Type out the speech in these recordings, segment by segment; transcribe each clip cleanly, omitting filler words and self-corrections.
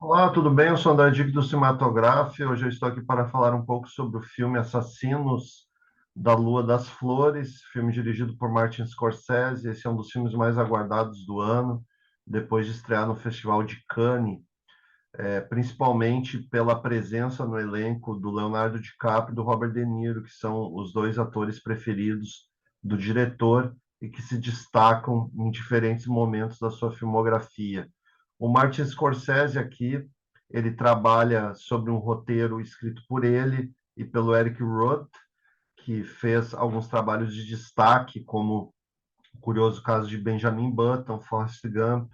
Olá, tudo bem? Eu sou André Dick do Cinematográfico. Hoje eu estou aqui para falar um pouco sobre o filme Assassinos da Lua das Flores, filme dirigido por Martin Scorsese. Esse é um dos filmes mais aguardados do ano, depois de estrear no Festival de Cannes, principalmente pela presença no elenco do Leonardo DiCaprio e do Robert De Niro, que são os dois atores preferidos do diretor e que se destacam em diferentes momentos da sua filmografia. O Martin Scorsese aqui, ele trabalha sobre um roteiro escrito por ele e pelo Eric Roth, que fez alguns trabalhos de destaque, como o curioso caso de Benjamin Button, Forrest Gump,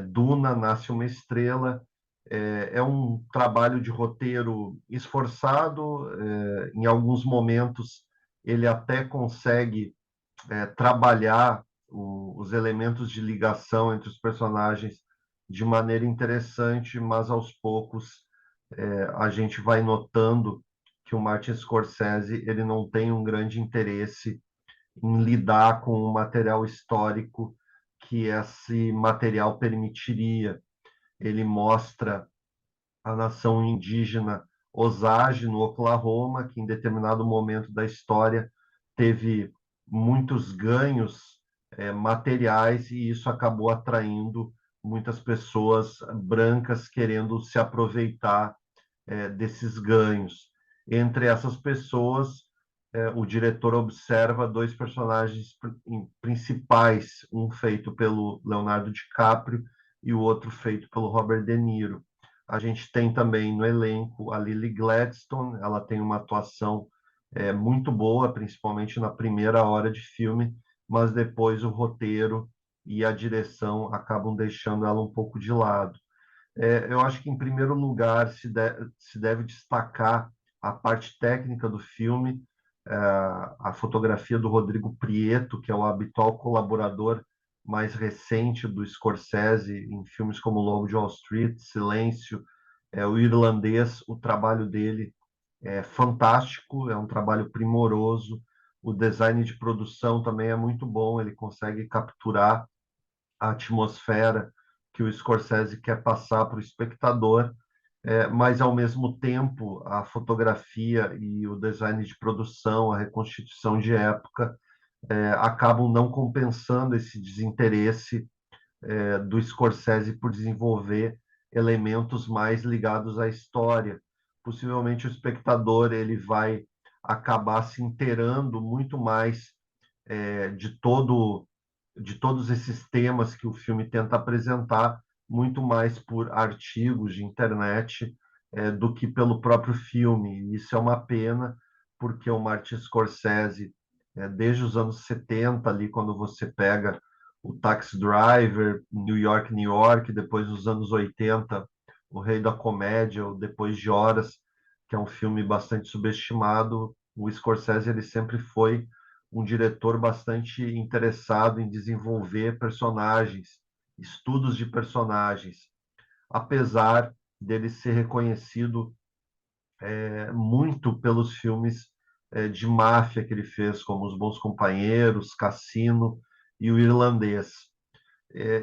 Duna, Nasce uma Estrela. É um trabalho de roteiro esforçado, em alguns momentos ele até consegue trabalhar os elementos de ligação entre os personagens de maneira interessante, mas aos poucos a gente vai notando que o Martin Scorsese ele não tem um grande interesse em lidar com o material histórico que esse material permitiria. Ele mostra a nação indígena Osage, no Oklahoma, que em determinado momento da história teve muitos ganhos materiais e isso acabou atraindo muitas pessoas brancas querendo se aproveitar desses ganhos. Entre essas pessoas, o diretor observa dois personagens principais, um feito pelo Leonardo DiCaprio e o outro feito pelo Robert De Niro. A gente tem também no elenco a Lily Gladstone, ela tem uma atuação muito boa, principalmente na primeira hora de filme, mas depois o roteiro e a direção acabam deixando ela um pouco de lado. Eu acho que, em primeiro lugar, se deve destacar a parte técnica do filme, é, a fotografia do Rodrigo Prieto, que é o habitual colaborador mais recente do Scorsese em filmes como Lobo de Wall Street, Silêncio, o Irlandês. O trabalho dele é fantástico, é um trabalho primoroso. O design de produção também é muito bom, ele consegue capturar a atmosfera que o Scorsese quer passar para o espectador, mas ao mesmo tempo a fotografia e o design de produção, a reconstituição de época, acabam não compensando esse desinteresse do Scorsese por desenvolver elementos mais ligados à história. Possivelmente o espectador ele vai acabar se inteirando muito mais de todos esses temas que o filme tenta apresentar, muito mais por artigos de internet do que pelo próprio filme. E isso é uma pena, porque o Martin Scorsese, desde os anos 70, ali, quando você pega o Taxi Driver, New York, New York, depois nos anos 80, O Rei da Comédia, ou Depois de Horas, que é um filme bastante subestimado, o Scorsese ele sempre foi um diretor bastante interessado em desenvolver personagens, estudos de personagens, apesar dele ser reconhecido muito pelos filmes de máfia que ele fez, como Os Bons Companheiros, Cassino e O Irlandês.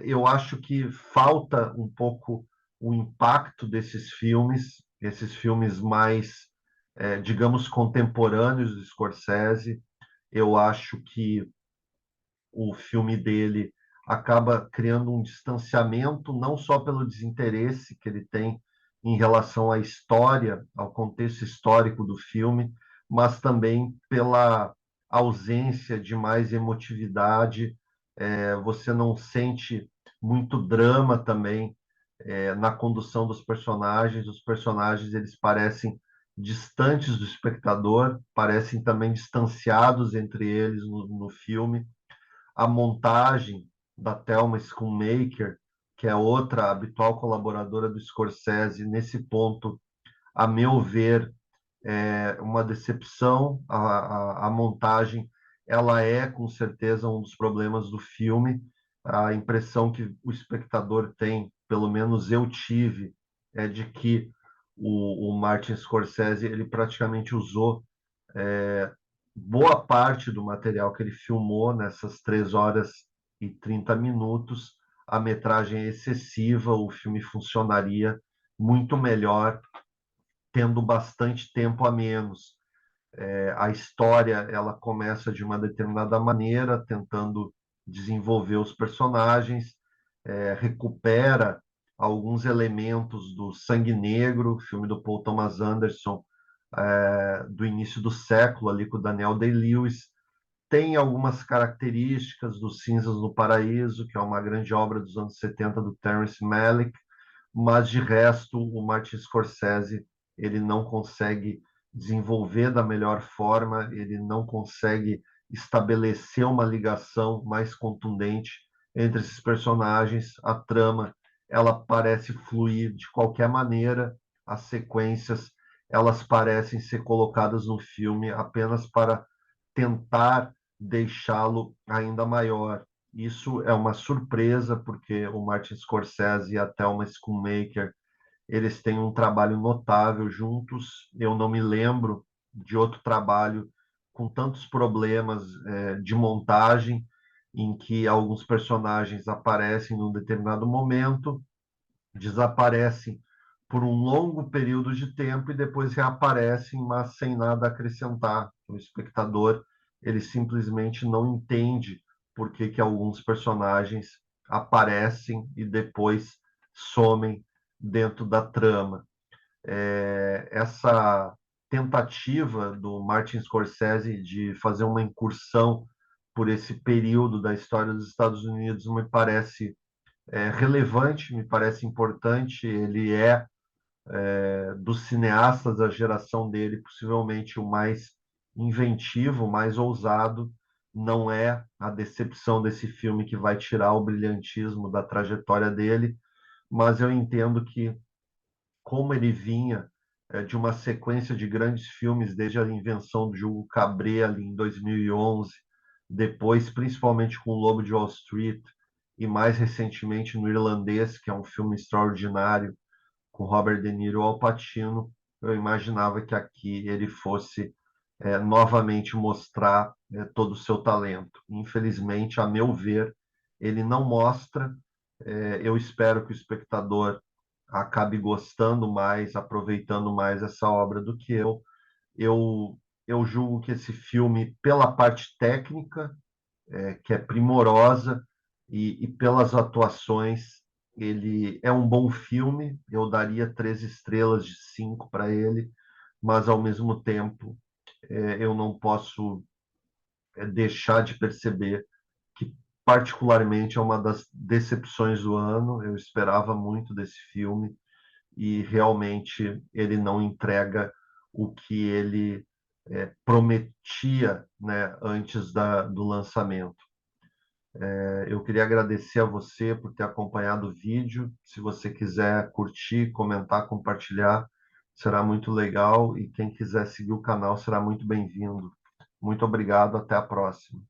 Eu acho que falta um pouco o impacto desses filmes, esses filmes mais, digamos, contemporâneos do Scorsese. Eu acho que o filme dele acaba criando um distanciamento, não só pelo desinteresse que ele tem em relação à história, ao contexto histórico do filme, mas também pela ausência de mais emotividade. Você não sente muito drama também na condução dos personagens. Os personagens eles parecem distantes do espectador, parecem também distanciados entre eles no filme. A montagem da Thelma Schoonmaker, que é outra habitual colaboradora do Scorsese, nesse ponto, a meu ver, é uma decepção. A montagem, ela é com certeza um dos problemas do filme. A impressão que o espectador tem, pelo menos eu tive, é de que o Martin Scorsese ele praticamente usou boa parte do material que ele filmou nessas 3 horas e 30 minutos. A metragem é excessiva, o filme funcionaria muito melhor, tendo bastante tempo a menos. A história ela começa de uma determinada maneira, tentando desenvolver os personagens, recupera alguns elementos do Sangue Negro, filme do Paul Thomas Anderson, do início do século, ali com o Daniel Day-Lewis. Tem algumas características do Cinzas no Paraíso, que é uma grande obra dos anos 70 do Terrence Malick, mas de resto o Martin Scorsese ele não consegue desenvolver da melhor forma, ele não consegue estabelecer uma ligação mais contundente entre esses personagens. A trama ela parece fluir de qualquer maneira, as sequências elas parecem ser colocadas no filme apenas para tentar deixá-lo ainda maior. Isso é uma surpresa, porque o Martin Scorsese e a Thelma Schoonmaker, eles têm um trabalho notável juntos. Eu não me lembro de outro trabalho com tantos problemas de montagem, em que alguns personagens aparecem num determinado momento, desaparecem por um longo período de tempo e depois reaparecem, mas sem nada a acrescentar. O espectador ele simplesmente não entende por que que alguns personagens aparecem e depois somem dentro da trama. Essa tentativa do Martin Scorsese de fazer uma incursão por esse período da história dos Estados Unidos me parece relevante, me parece importante. Ele dos cineastas da geração dele, possivelmente o mais inventivo, o mais ousado. Não é a decepção desse filme que vai tirar o brilhantismo da trajetória dele, mas eu entendo que, como ele vinha de uma sequência de grandes filmes desde a invenção do Hugo Cabret ali em 2011, depois principalmente com O Lobo de Wall Street e mais recentemente no Irlandês, que é um filme extraordinário com Robert De Niro e Al Pacino, eu imaginava que aqui ele fosse novamente mostrar todo o seu talento. Infelizmente, a meu ver, ele não mostra. Eu espero que o espectador acabe gostando mais, aproveitando mais essa obra do que eu. Eu, eu julgo que esse filme, pela parte técnica, que é primorosa, e pelas atuações, ele é um bom filme. Eu daria 3 estrelas de 5 para ele, mas ao mesmo tempo eu não posso deixar de perceber que particularmente é uma das decepções do ano. Eu esperava muito desse filme e realmente ele não entrega o que ele prometia, né, antes do lançamento. Eu queria agradecer a você por ter acompanhado o vídeo. Se você quiser curtir, comentar, compartilhar, será muito legal. E quem quiser seguir o canal será muito bem-vindo. Muito obrigado, até a próxima.